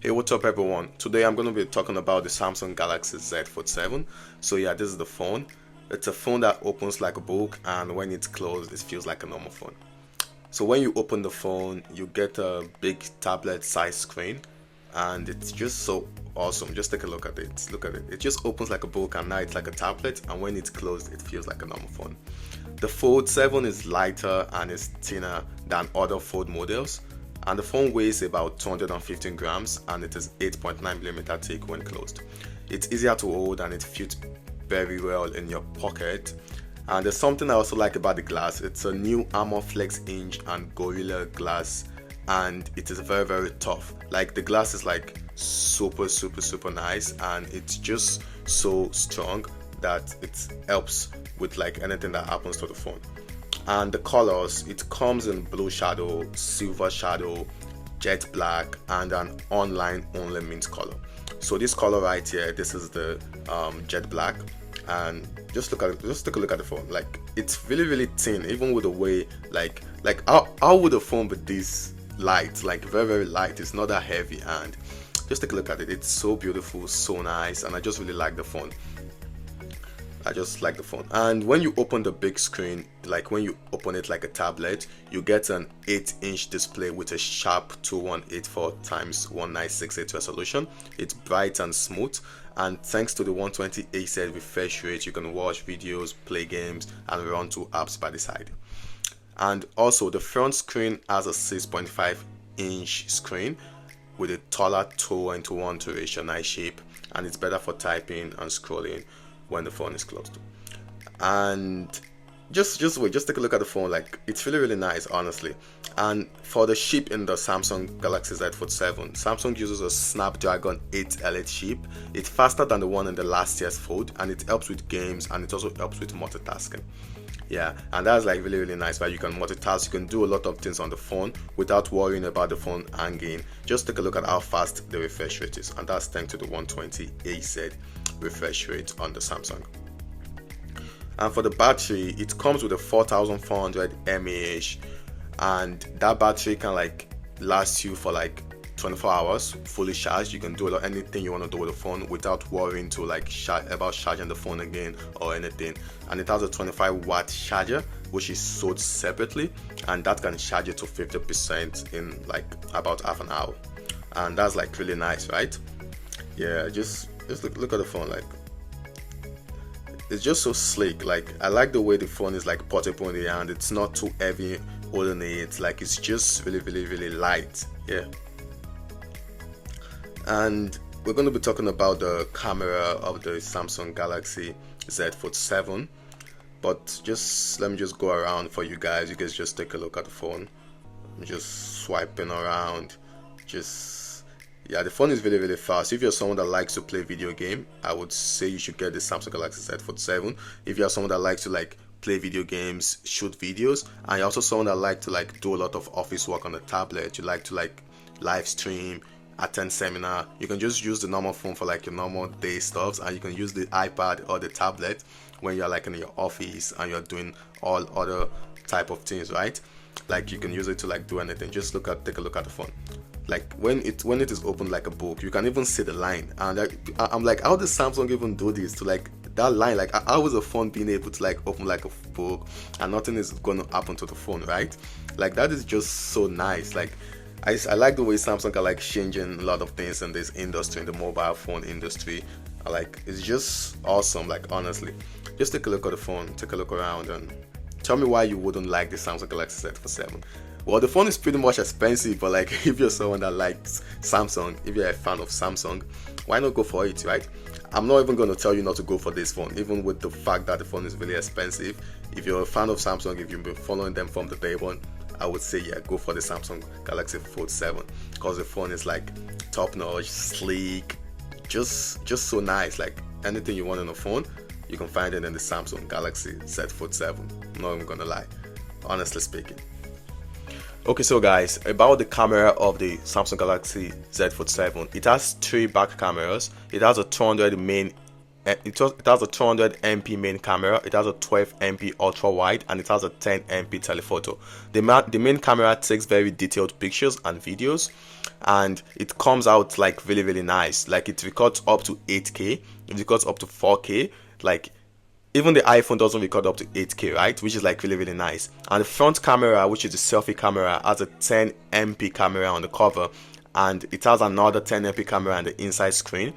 Hey, what's up everyone? Today I'm going to be talking about the Samsung Galaxy Z Fold7. So yeah, this is the phone. It's a phone that opens like a book, and when it's closed it feels like a normal phone. So when you open the phone, you get a big tablet size screen, and it's just so awesome. Just take a look at it. Look at it. It just opens like a book, and now it's like a tablet, and when it's closed it feels like a normal phone. The Fold 7 is lighter and is thinner than other Fold models, and the phone weighs about 215 grams and it is 8.9mm thick when closed. It's easier to hold and it fits very well in your pocket. And there's something I also like about the glass. It's a new Armor Flex Inch and Gorilla glass, and it is very tough. Like the glass is like super nice, and it's just so strong that it helps with like anything that happens to the phone. And the colors, it comes in blue shadow, silver shadow, jet black, and an online only mint color. So this color right here, this is the jet black, and just take a look at the phone. Like it's really thin, even with the way like how would a phone be this light? Like very light. It's not that heavy, and just take a look at it. It's so beautiful, so nice, and I just really like the phone. I just like the phone. And when you open the big screen, like when you open it like a tablet, you get an 8-inch display with a sharp 2184 x 1968 resolution. It's bright and smooth, and thanks to the 120 Hz refresh rate, you can watch videos, play games, and run 2 apps by the side. And also the front screen has a 6.5-inch screen with a taller 2:1 to ratio nice shape, and it's better for typing and scrolling when the phone is closed. And just take a look at the phone. Like it's really nice, honestly. And for the chip in the Samsung Galaxy Z Fold7, Samsung uses a Snapdragon 8 Elite chip. It's faster than the one in the last year's Fold, and it helps with games, and it also helps with multitasking. Yeah, and that's like really nice, right? You can multitask, you can do a lot of things on the phone without worrying about the phone hanging. Just take a look at how fast the refresh rate is, and that's thanks to the 120 Hz refresh rate on the Samsung. And for the battery, it comes with a 4400 mAh, and that battery can like last you for like 24 hours fully charged. You can do anything you want to do with the phone without worrying to like about charging the phone again or anything. And it has a 25-watt charger which is sold separately, and that can charge it to 50% in like about half an hour, and that's like really nice, right? Yeah, just look at the phone. Like it's just so sleek. Like I like the way the phone is like portable in the hand. It's not too heavy holding it. Like it's just really light. Yeah. And we're going to be talking about the camera of the Samsung Galaxy Z Fold7, but let me just go around for you guys. You guys just take a look at the phone. I'm just swiping around. Yeah, the phone is really fast. If you're someone that likes to play video game, I would say you should get the Samsung Galaxy Z Fold7. If you're someone that likes to like play video games, shoot videos, and you're also someone that like to like do a lot of office work on the tablet, you like to like live stream, attend seminar, you can just use the normal phone for like your normal day stuffs, and you can use the iPad or the tablet when you're like in your office and you're doing all other type of things, right? Like you can use it to like do anything. Just take a look at the phone. Like when it is open like a book, you can even see the line, and I'm like, how does Samsung even do this to like that line? Like how is a phone being able to like open like a book and nothing is going to happen to the phone, right? Like that is just so nice. Like I like the way Samsung are like changing a lot of things in this industry, in the mobile phone industry. Like it's just awesome. Like honestly, just take a look at the phone, take a look around, and tell me why you wouldn't like the Samsung Galaxy Z Fold7. Well, the phone is pretty much expensive, but like if you're someone that likes Samsung, if you're a fan of Samsung, why not go for it, right? I'm not even going to tell you not to go for this phone, even with the fact that the phone is really expensive. If you're a fan of Samsung, if you've been following them from the day one, I would say yeah, go for the Samsung Galaxy Fold7, because the phone is like top notch, sleek, just so nice. Like anything you want on a phone, you can find it in the Samsung Galaxy Z Fold7. I'm not even gonna lie, honestly speaking. Okay, so guys, about the camera of the Samsung Galaxy Z Fold7, it has 3 back cameras. It has a 200 main it has a 200 MP main camera, it has a 12 MP ultra wide, and it has a 10 MP telephoto. The main camera takes very detailed pictures and videos, and it comes out like really nice. Like it records up to 8K, it records up to 4K. Like even the iPhone doesn't record up to 8K, right? Which is like really nice. And the front camera, which is the selfie camera, has a 10 MP camera on the cover, and it has another 10 MP camera on the inside screen.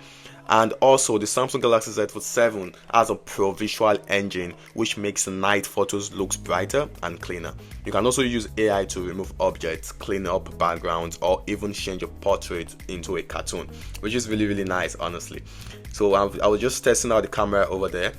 And also the Samsung Galaxy Z Fold7 has a Pro Visual engine, which makes the night photos looks brighter and cleaner. You can also use AI to remove objects, clean up backgrounds, or even change a portrait into a cartoon, which is really nice, honestly. So I was just testing out the camera over there.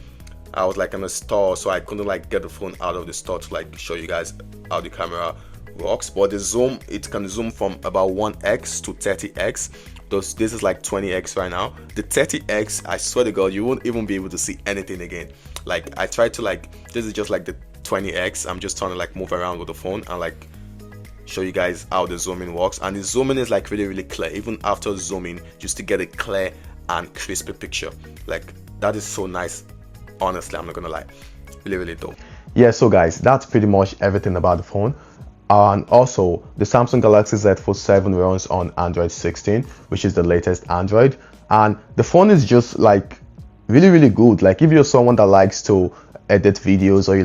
I was like in a store, so I couldn't like get the phone out of the store to like show you guys how the camera works. But the zoom, it can zoom from about 1x to 30x. This is like 20x right now. The 30x, I swear to God, you won't even be able to see anything again. Like I tried to like, this is just like the 20x. I'm just trying to like move around with the phone and like show you guys how the zooming works. And the zooming is like really clear. Even after zooming, you still get a clear and crispy picture. Like that is so nice. Honestly, I'm not gonna lie, really dope. Yeah, so guys, that's pretty much everything about the phone. And also the Samsung Galaxy Z Fold7 runs on Android 16, which is the latest Android, and the phone is just like really good. Like if you're someone that likes to edit videos, or you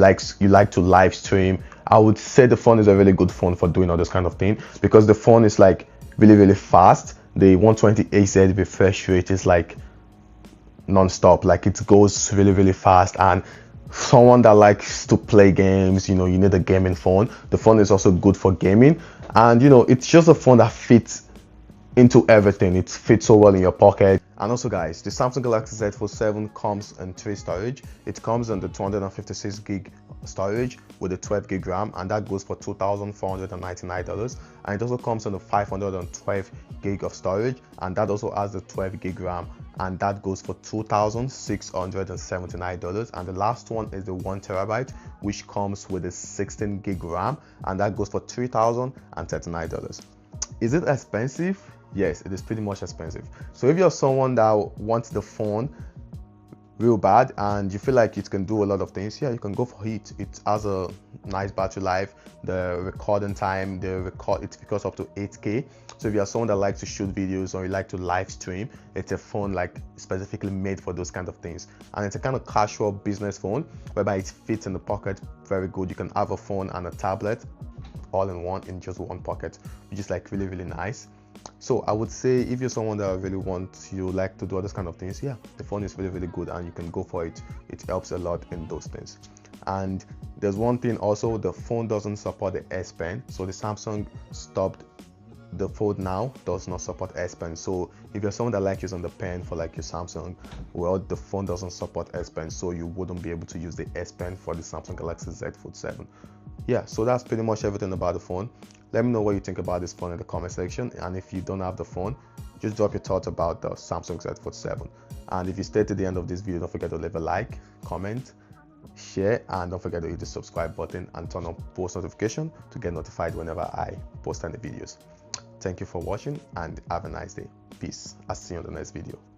like to live stream, I would say the phone is a really good phone for doing all this kind of thing, because the phone is like really fast. The 120Hz refresh rate is like non-stop. Like it goes really fast, and someone that likes to play games, you need a gaming phone. The phone is also good for gaming, and it's just a phone that fits into everything. It fits so well in your pocket. And also guys, the Samsung Galaxy Z Fold7 comes in 3 storage. It comes in the 256 gig storage with a 12 gig RAM, and that goes for $2,499. And it also comes in the 512 gig of storage, and that also has the 12 gig RAM, and that goes for $2,679. And the last one is the 1 terabyte, which comes with a 16 gig RAM, and that goes for $3,039. Is it expensive? Yes, it is pretty much expensive. So if you're someone that wants the phone real bad and you feel like it can do a lot of things, yeah, you can go for it. It has a nice battery life. The recording time, it records up to 8K. So if you're someone that likes to shoot videos or you like to live stream, it's a phone like specifically made for those kind of things. And it's a kind of casual business phone whereby it fits in the pocket very good. You can have a phone and a tablet all in one, in just one pocket, which is like really nice. So I would say if you're someone that really like to do all those kind of things, yeah, the phone is really good and you can go for it. It helps a lot in those things. And there's one thing also, the phone doesn't support the S Pen. So the Samsung stopped, the Fold now does not support S Pen. So if you're someone that likes using the pen for like your Samsung, well, the phone doesn't support S Pen, so you wouldn't be able to use the S Pen for the Samsung Galaxy Z Fold7. Yeah, so that's pretty much everything about the phone. Let me know what you think about this phone in the comment section, and if you don't have the phone, just drop your thoughts about the Samsung Z Fold7. And if you stay to the end of this video, don't forget to leave a like, comment, share, and don't forget to hit the subscribe button and turn on post notification to get notified whenever I post any videos. Thank you for watching and have a nice day. Peace. I'll see you on the next video.